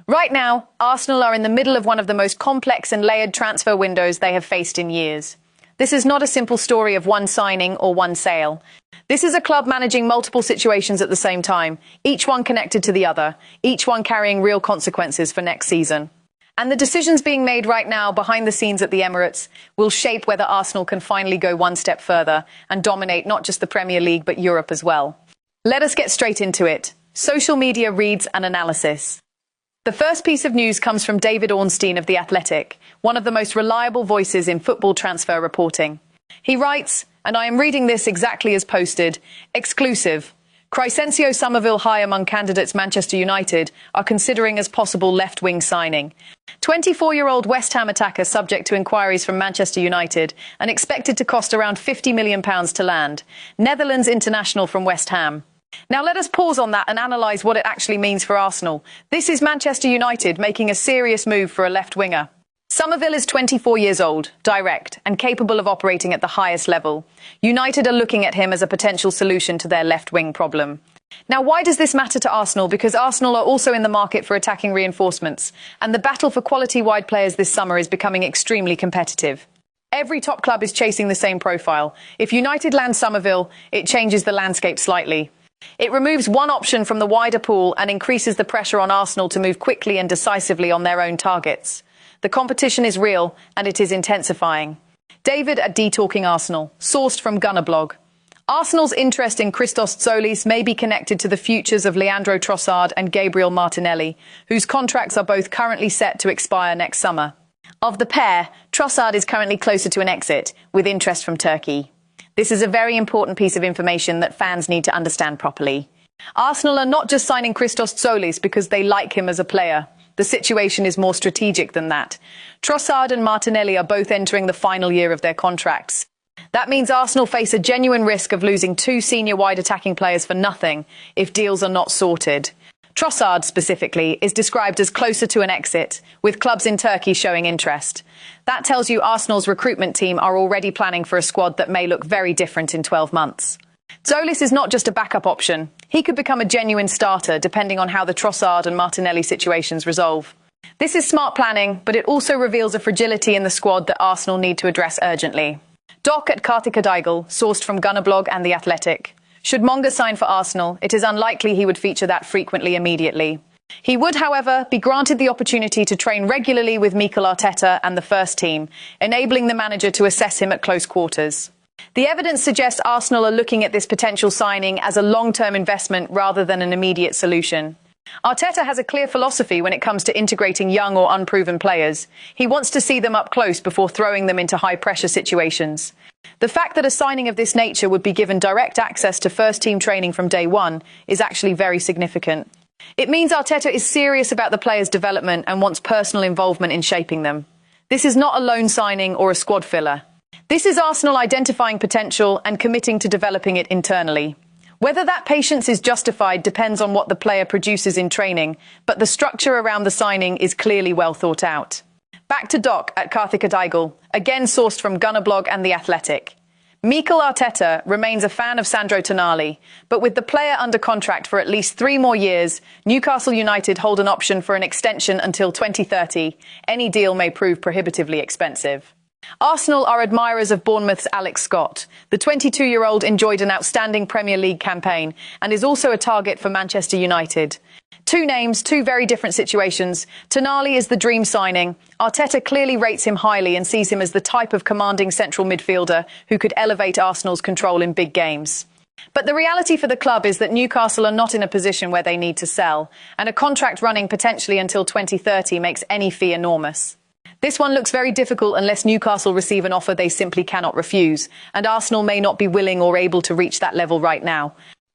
Right now, Arsenal are in the middle of one of the most complex and layered transfer windows they have faced in years. This is not a simple story of one signing or one sale. This is a club managing multiple situations at the same time, each one connected to the other, each one carrying real consequences for next season. And the decisions being made right now behind the scenes at the Emirates will shape whether Arsenal can finally go one step further and dominate not just the Premier League but Europe as well. Let us get straight into it. Social media reads and analysis. The first piece of news comes from David Ornstein of The Athletic, one of the most reliable voices in football transfer reporting. He writes, and I am reading this exactly as posted, exclusive. Crescencio Somerville high among candidates Manchester United are considering as possible left-wing signing. 24-year-old West Ham attacker subject to inquiries from Manchester United and expected to cost around £50 million to land. Netherlands international from West Ham. Now let us pause on that and analyse what it actually means for Arsenal. This is Manchester United making a serious move for a left winger. Somerville is 24 years old, direct, and capable of operating at the highest level. United are looking at him as a potential solution to their left-wing problem. Now, why does this matter to Arsenal? Because Arsenal are also in the market for attacking reinforcements, and the battle for quality wide players this summer is becoming extremely competitive. Every top club is chasing the same profile. If United land Somerville, it changes the landscape slightly. It removes one option from the wider pool and increases the pressure on Arsenal to move quickly and decisively on their own targets. The competition is real, and it is intensifying. David at D-Talking Arsenal, sourced from Gunnerblog. Arsenal's interest in Christos Tzolis may be connected to the futures of Leandro Trossard and Gabriel Martinelli, whose contracts are both currently set to expire next summer. Of the pair, Trossard is currently closer to an exit, with interest from Turkey. This is a very important piece of information that fans need to understand properly. Arsenal are not just signing Christos Tzolis because they like him as a player. The situation is more strategic than that. Trossard and Martinelli are both entering the final year of their contracts. That means Arsenal face a genuine risk of losing two senior wide attacking players for nothing if deals are not sorted. Trossard, specifically, is described as closer to an exit, with clubs in Turkey showing interest. That tells you Arsenal's recruitment team are already planning for a squad that may look very different in 12 months. Tzolis is not just a backup option. He could become a genuine starter, depending on how the Trossard and Martinelli situations resolve. This is smart planning, but it also reveals a fragility in the squad that Arsenal need to address urgently. Doc at Kartika Daigle, sourced from Gunnerblog and The Athletic. Should Monga sign for Arsenal, it is unlikely he would feature that frequently immediately. He would, however, be granted the opportunity to train regularly with Mikel Arteta and the first team, enabling the manager to assess him at close quarters. The evidence suggests Arsenal are looking at this potential signing as a long-term investment rather than an immediate solution. Arteta has a clear philosophy when it comes to integrating young or unproven players. He wants to see them up close before throwing them into high-pressure situations. The fact that a signing of this nature would be given direct access to first-team training from day one is actually very significant. It means Arteta is serious about the players' development and wants personal involvement in shaping them. This is not a loan signing or a squad filler. This is Arsenal identifying potential and committing to developing it internally. Whether that patience is justified depends on what the player produces in training, but the structure around the signing is clearly well thought out. Back to Doc at Kartika Daigle, again sourced from Gunnerblog and The Athletic. Mikel Arteta remains a fan of Sandro Tonali, but with the player under contract for at least 3 more years, Newcastle United hold an option for an extension until 2030. Any deal may prove prohibitively expensive. Arsenal are admirers of Bournemouth's Alex Scott. The 22-year-old enjoyed an outstanding Premier League campaign and is also a target for Manchester United. Two names, two very different situations. Tonali is the dream signing. Arteta clearly rates him highly and sees him as the type of commanding central midfielder who could elevate Arsenal's control in big games. But the reality for the club is that Newcastle are not in a position where they need to sell, and a contract running potentially until 2030 makes any fee enormous. This one looks very difficult unless Newcastle receive an offer they simply cannot refuse, and Arsenal may not be willing or able to reach that level right now.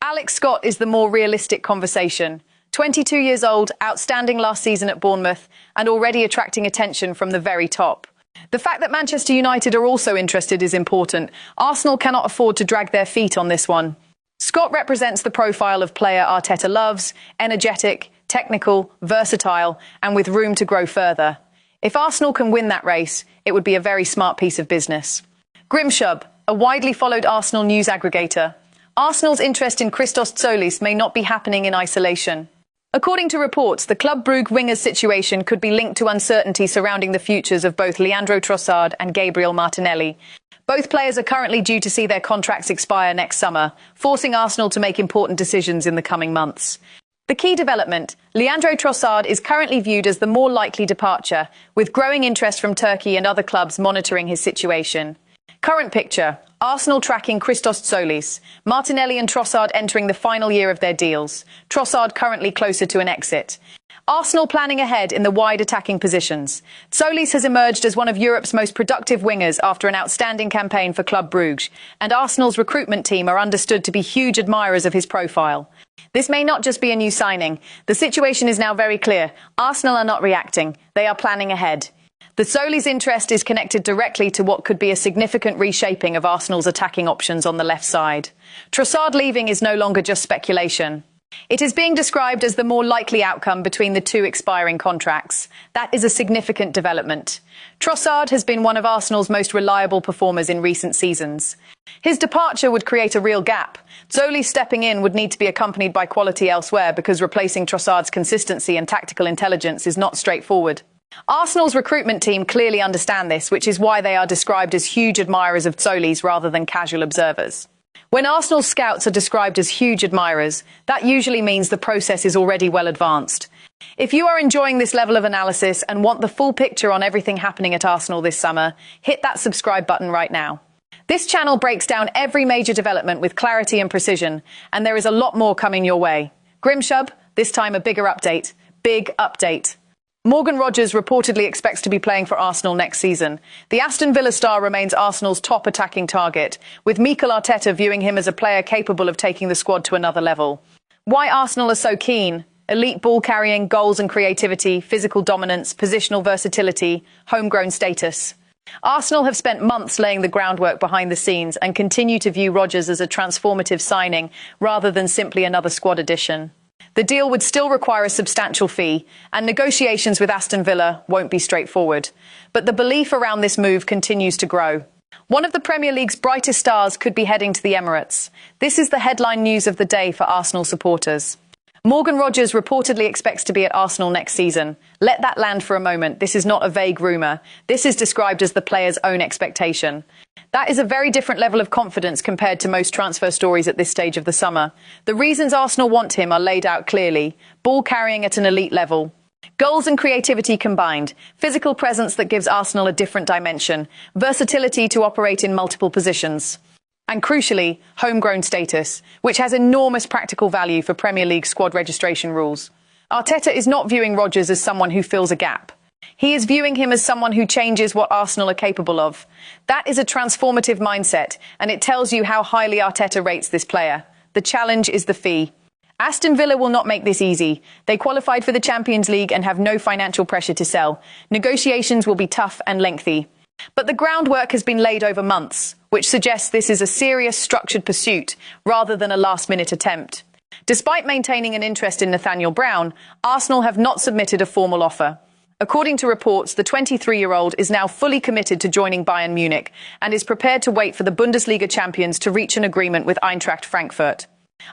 Alex Scott is the more realistic conversation. 22 years old, outstanding last season at Bournemouth, and already attracting attention from the very top. The fact that Manchester United are also interested is important. Arsenal cannot afford to drag their feet on this one. Scott represents the profile of player Arteta loves: energetic, technical, versatile, and with room to grow further. If Arsenal can win that race, it would be a very smart piece of business. Grimshub, a widely followed Arsenal news aggregator. Arsenal's interest in Christos Tzolis may not be happening in isolation. According to reports, the Club Brugge winger's situation could be linked to uncertainty surrounding the futures of both Leandro Trossard and Gabriel Martinelli. Both players are currently due to see their contracts expire next summer, forcing Arsenal to make important decisions in the coming months. The key development: Leandro Trossard is currently viewed as the more likely departure, with growing interest from Turkey and other clubs monitoring his situation. Current picture: Arsenal tracking Christos Tzolis, Martinelli and Trossard entering the final year of their deals, Trossard currently closer to an exit. Arsenal planning ahead in the wide attacking positions. Tzolis has emerged as one of Europe's most productive wingers after an outstanding campaign for Club Brugge, and Arsenal's recruitment team are understood to be huge admirers of his profile. This may not just be a new signing. The situation is now very clear. Arsenal are not reacting. They are planning ahead. The Tzolis' interest is connected directly to what could be a significant reshaping of Arsenal's attacking options on the left side. Trossard leaving is no longer just speculation. It is being described as the more likely outcome between the two expiring contracts. That is a significant development. Trossard has been one of Arsenal's most reliable performers in recent seasons. His departure would create a real gap. Tzolis stepping in would need to be accompanied by quality elsewhere, because replacing Trossard's consistency and tactical intelligence is not straightforward. Arsenal's recruitment team clearly understand this, which is why they are described as huge admirers of Tzolis rather than casual observers. When Arsenal scouts are described as huge admirers, that usually means the process is already well advanced. If you are enjoying this level of analysis and want the full picture on everything happening at Arsenal this summer, hit that subscribe button right now. This channel breaks down every major development with clarity and precision, and there is a lot more coming your way. Grimshub, this time a bigger update. Big update. Morgan Rogers reportedly expects to be playing for Arsenal next season. The Aston Villa star remains Arsenal's top attacking target, with Mikel Arteta viewing him as a player capable of taking the squad to another level. Why Arsenal are so keen? Elite ball carrying, goals and creativity, physical dominance, positional versatility, homegrown status. Arsenal have spent months laying the groundwork behind the scenes and continue to view Rogers as a transformative signing rather than simply another squad addition. The deal would still require a substantial fee, and negotiations with Aston Villa won't be straightforward. But the belief around this move continues to grow. One of the Premier League's brightest stars could be heading to the Emirates. This is the headline news of the day for Arsenal supporters. Morgan Rogers reportedly expects to be at Arsenal next season. Let that land for a moment. This is not a vague rumour. This is described as the player's own expectation. That is a very different level of confidence compared to most transfer stories at this stage of the summer. The reasons Arsenal want him are laid out clearly. Ball carrying at an elite level. Goals and creativity combined. Physical presence that gives Arsenal a different dimension. Versatility to operate in multiple positions. And crucially, homegrown status, which has enormous practical value for Premier League squad registration rules. Arteta is not viewing Rogers as someone who fills a gap. He is viewing him as someone who changes what Arsenal are capable of. That is a transformative mindset, and it tells you how highly Arteta rates this player. The challenge is the fee. Aston Villa will not make this easy. They qualified for the Champions League and have no financial pressure to sell. Negotiations will be tough and lengthy. But the groundwork has been laid over months, which suggests this is a serious, structured pursuit rather than a last-minute attempt. Despite maintaining an interest in Nathaniel Brown, Arsenal have not submitted a formal offer. According to reports, the 23-year-old is now fully committed to joining Bayern Munich and is prepared to wait for the Bundesliga champions to reach an agreement with Eintracht Frankfurt.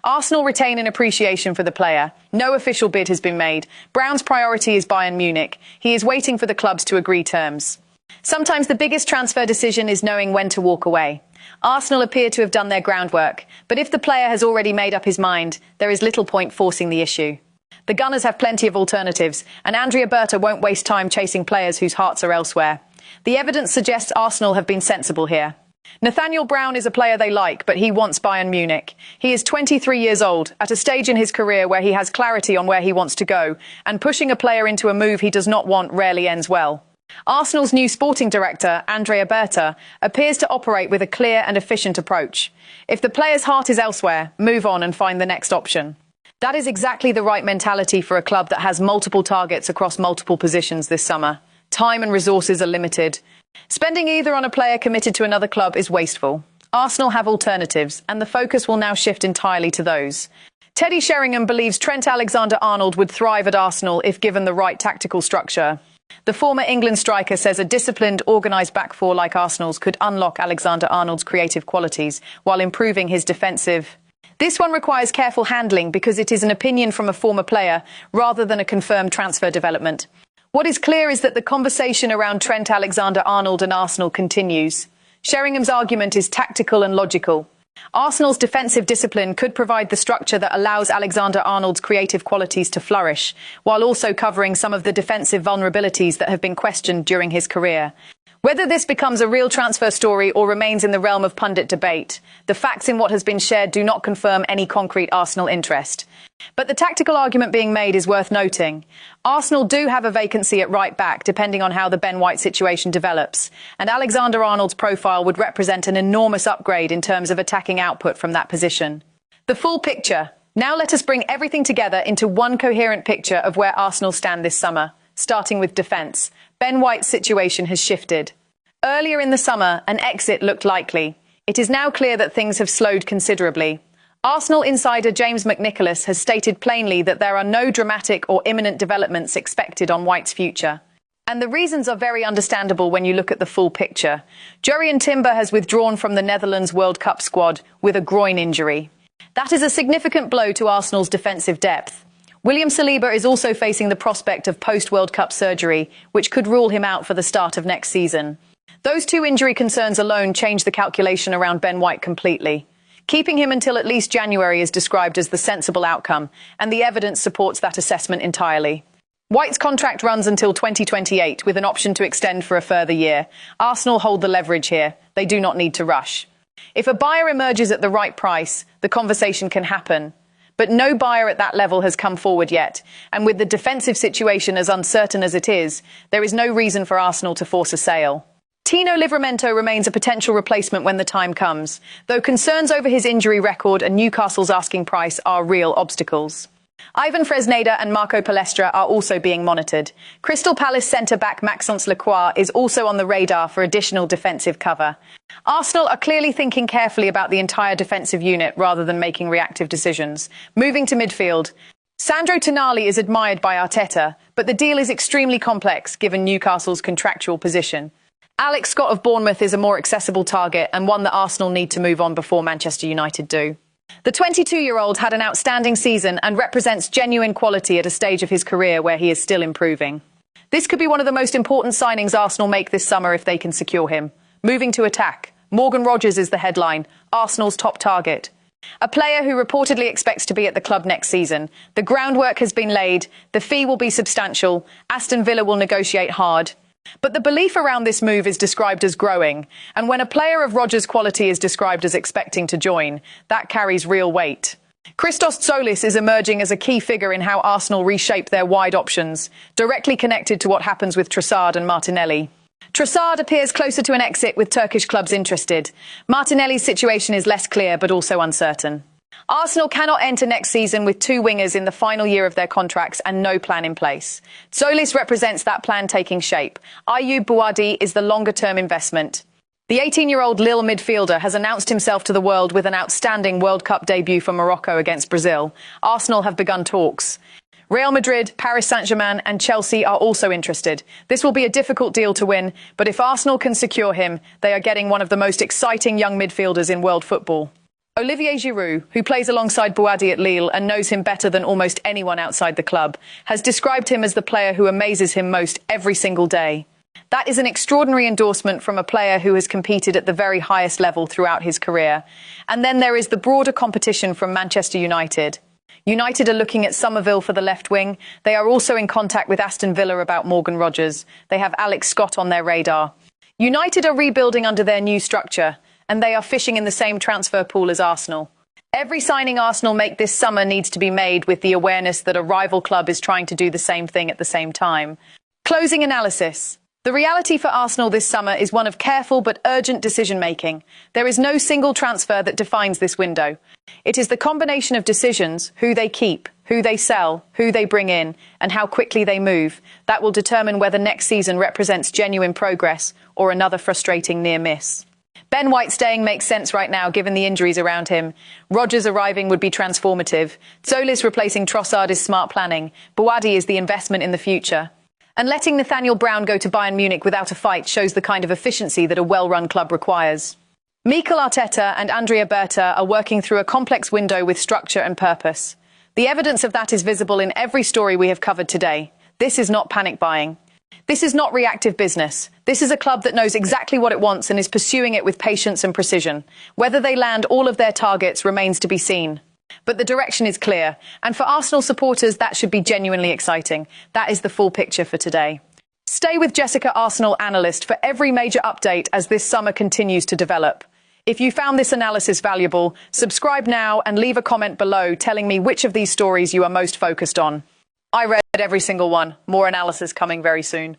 Arsenal retain an appreciation for the player. No official bid has been made. Brown's priority is Bayern Munich. He is waiting for the clubs to agree terms. Sometimes the biggest transfer decision is knowing when to walk away. Arsenal appear to have done their groundwork, but if the player has already made up his mind, there is little point forcing the issue. The Gunners have plenty of alternatives, and Andrea Berta won't waste time chasing players whose hearts are elsewhere. The evidence suggests Arsenal have been sensible here. Nathaniel Brown is a player they like, but he wants Bayern Munich. He is 23 years old, at a stage in his career where he has clarity on where he wants to go, and pushing a player into a move he does not want rarely ends well. Arsenal's new sporting director, Andrea Berta, appears to operate with a clear and efficient approach. If the player's heart is elsewhere, move on and find the next option. That is exactly the right mentality for a club that has multiple targets across multiple positions this summer. Time and resources are limited. Spending either on a player committed to another club is wasteful. Arsenal have alternatives, and the focus will now shift entirely to those. Teddy Sheringham believes Trent Alexander-Arnold would thrive at Arsenal if given the right tactical structure. The former England striker says a disciplined, organised back four like Arsenal's could unlock Alexander-Arnold's creative qualities while improving his defensive. This one requires careful handling because it is an opinion from a former player rather than a confirmed transfer development. What is clear is that the conversation around Trent Alexander-Arnold and Arsenal continues. Sheringham's argument is tactical and logical. Arsenal's defensive discipline could provide the structure that allows Alexander-Arnold's creative qualities to flourish, while also covering some of the defensive vulnerabilities that have been questioned during his career. Whether this becomes a real transfer story or remains in the realm of pundit debate, the facts in what has been shared do not confirm any concrete Arsenal interest. But the tactical argument being made is worth noting. Arsenal do have a vacancy at right back, depending on how the Ben White situation develops, and Alexander-Arnold's profile would represent an enormous upgrade in terms of attacking output from that position. The full picture. Now let us bring everything together into one coherent picture of where Arsenal stand this summer, starting with defence. Ben White's situation has shifted. Earlier in the summer, an exit looked likely. It is now clear that things have slowed considerably. Arsenal insider James McNicholas has stated plainly that there are no dramatic or imminent developments expected on White's future. And the reasons are very understandable when you look at the full picture. Jurrien Timber has withdrawn from the Netherlands World Cup squad with a groin injury. That is a significant blow to Arsenal's defensive depth. William Saliba is also facing the prospect of post-World Cup surgery, which could rule him out for the start of next season. Those two injury concerns alone change the calculation around Ben White completely. Keeping him until at least January is described as the sensible outcome, and the evidence supports that assessment entirely. White's contract runs until 2028, with an option to extend for a further year. Arsenal hold the leverage here. They do not need to rush. If a buyer emerges at the right price, the conversation can happen. But no buyer at that level has come forward yet, and with the defensive situation as uncertain as it is, there is no reason for Arsenal to force a sale. Tino Livramento remains a potential replacement when the time comes, though concerns over his injury record and Newcastle's asking price are real obstacles. Ivan Fresneda and Marco Palestra are also being monitored. Crystal Palace centre-back Maxence Lacroix is also on the radar for additional defensive cover. Arsenal are clearly thinking carefully about the entire defensive unit rather than making reactive decisions. Moving to midfield. Sandro Tonali is admired by Arteta, but the deal is extremely complex given Newcastle's contractual position. Alex Scott of Bournemouth is a more accessible target and one that Arsenal need to move on before Manchester United do. The 22-year-old had an outstanding season and represents genuine quality at a stage of his career where he is still improving. This could be one of the most important signings Arsenal make this summer if they can secure him. Moving to attack. Morgan Rogers is the headline, Arsenal's top target. A player who reportedly expects to be at the club next season. The groundwork has been laid, the fee will be substantial, Aston Villa will negotiate hard. But the belief around this move is described as growing, and when a player of Rogers' quality is described as expecting to join, that carries real weight. Christos Tzolis is emerging as a key figure in how Arsenal reshape their wide options, directly connected to what happens with Trossard and Martinelli. Trossard appears closer to an exit with Turkish clubs interested. Martinelli's situation is less clear but also uncertain. Arsenal cannot enter next season with two wingers in the final year of their contracts and no plan in place. Tzolis represents that plan taking shape. Ayyoub Bouaddi is the longer-term investment. The 18-year-old Lille midfielder has announced himself to the world with an outstanding World Cup debut for Morocco against Brazil. Arsenal have begun talks. Real Madrid, Paris Saint-Germain and Chelsea are also interested. This will be a difficult deal to win, but if Arsenal can secure him, they are getting one of the most exciting young midfielders in world football. Olivier Giroud, who plays alongside Bouaddi at Lille and knows him better than almost anyone outside the club, has described him as the player who amazes him most every single day. That is an extraordinary endorsement from a player who has competed at the very highest level throughout his career. And then there is the broader competition from Manchester United. United are looking at Somerville for the left wing. They are also in contact with Aston Villa about Morgan Rogers. They have Alex Scott on their radar. United are rebuilding under their new structure, and they are fishing in the same transfer pool as Arsenal. Every signing Arsenal make this summer needs to be made with the awareness that a rival club is trying to do the same thing at the same time. Closing analysis. The reality for Arsenal this summer is one of careful but urgent decision-making. There is no single transfer that defines this window. It is the combination of decisions, who they keep, who they sell, who they bring in, and how quickly they move, that will determine whether next season represents genuine progress or another frustrating near miss. Ben White staying makes sense right now given the injuries around him. Rogers arriving would be transformative. Tzolis replacing Trossard is smart planning. Bouaddi is the investment in the future. And letting Nathaniel go to Bayern Munich without a fight shows the kind of efficiency that a well-run club requires. Mikel Arteta and Andrea Berta are working through a complex window with structure and purpose. The evidence of that is visible in every story we have covered today. This is not panic buying. This is not reactive business. This is a club that knows exactly what it wants and is pursuing it with patience and precision. Whether they land all of their targets remains to be seen. But the direction is clear, and for Arsenal supporters, that should be genuinely exciting. That is the full picture for today. Stay with Jessica, Arsenal analyst, for every major update as this summer continues to develop. If you found this analysis valuable, subscribe now and leave a comment below telling me which of these stories you are most focused on. I read every single one. More analysis coming very soon.